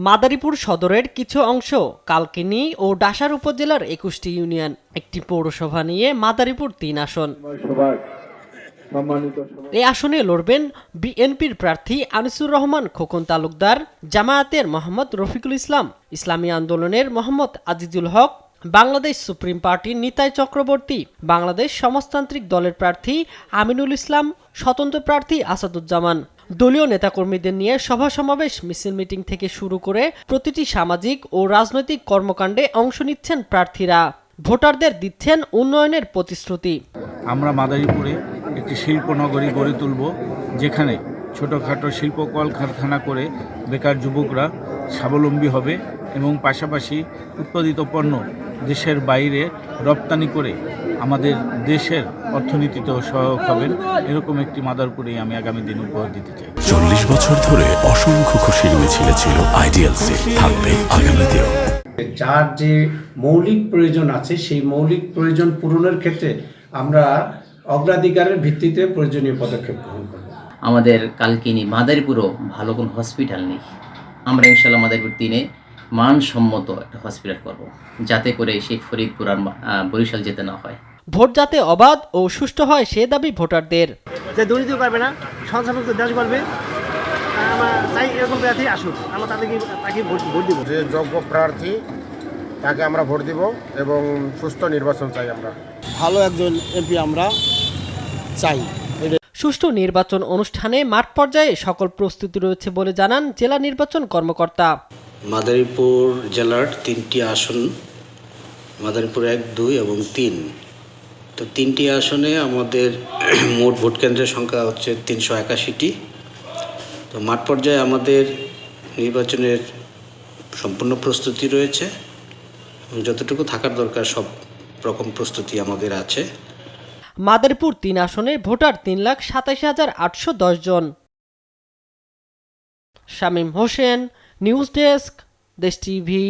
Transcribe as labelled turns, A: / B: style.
A: মাদারীপুর সদরের কিছু অংশ, কালকিনি ও ডাসার উপজেলার 21টি ইউনিয়ন, একটি পৌরসভা নিয়ে মাদারীপুর 3 আসন। এই আসনে লড়বেন বিএনপির প্রার্থী আনিসুর রহমান খোকন তালুকদার, জামায়াতের মোহাম্মদ রফিকুল ইসলাম, ইসলামী আন্দোলনের মোহাম্মদ আজিজুল হক, বাংলাদেশ সুপ্রিম পার্টির নিতাই চক্রবর্তী, বাংলাদেশ সমাজতান্ত্রিক দলের প্রার্থী আমিনুল ইসলাম, স্বতন্ত্র প্রার্থী আসাদুজ্জামান। দলীয় নেতাকর্মীদের নিয়ে সভা সমাবেশ, মিছিল মিটিং থেকে শুরু করে প্রতিটি সামাজিক ও রাজনৈতিক কর্মকাণ্ডে অংশ নিচ্ছেন প্রার্থীরা। ভোটারদের দিচ্ছেন উন্নয়নের প্রতিশ্রুতি।
B: আমরা মাদারীপুরে একটি শিল্পনগরী গড়ে তুলব, যেখানে ছোটোখাটো শিল্প কলকারখানা করে বেকার যুবকরা স্বাবলম্বী হবে এবং পাশাপাশি উৎপাদিত পণ্য দেশের বাইরে রপ্তানি করে আমাদের দেশের অর্থনীতিতেও সহায়ক হবেন। এরকম একটি মাদারীপুরেই আমি আগামী দিন উপহার দিতে চাই।
C: 40 বছর ধরে অসংখ্য খুশির মিছিলে ছিল আইডিয়ালসে, থাকবে আগামীতেও।
D: যার যে মৌলিক প্রয়োজন আছে সেই মৌলিক প্রয়োজন পূরণের ক্ষেত্রে আমরা অগ্রাধিকারের ভিত্তিতে প্রয়োজনীয় পদক্ষেপ গ্রহণ করব।
E: আমাদের কালকিনি মাদারীপুরও ভালো কোনো হসপিটাল নেই। আমরা ইনশাল্লাহ মাদারীপুর 3-এ মানসম্মত একটা হসপিটাল করব, যাতে করে সেই ফরিদপুর আর বরিশাল যেতে না হয়।
A: ভোট যাতে অবাধ ও সুষ্ঠু হয় সে দাবি ভোটারদের।
F: যে দুর্নীতি করবে না, সংখ্যালঘু দেশ করবে, আমরা চাই এরকম প্রার্থী আসুক, আমরা তাকে ভোট দিব।
G: যে যোগ্য প্রার্থী তাকে আমরা ভোট দিব এবং সুষ্ঠু নির্বাচন চাই। আমরা
F: ভালো একজন এমপি আমরা চাই।
A: সুষ্ঠু নির্বাচন অনুষ্ঠানে মাঠ পর্যায়ে সকল প্রস্তুতি রয়েছে বলে জানান জেলা নির্বাচন কর্মকর্তা।
H: মাদারীপুর জেলার 3টি আসন, মাদারীপুর 1, 2 এবং 3, তো 3টি আসনে আমাদের মোট ভোট কেন্দ্রের সংখ্যা হচ্ছে 381টি। তো মাঠ পর্যায়ে আমাদের নির্বাচনের সম্পূর্ণ প্রস্তুতি রয়েছে এবং যতটুকু থাকার দরকার সব রকম প্রস্তুতি আমাদের আছে।
A: মাদারীপুর 3 আসনে ভোটার 3,27,810 জন। শামীম হোসেন, নিউজ ডেস্ক, দেশ টিভি।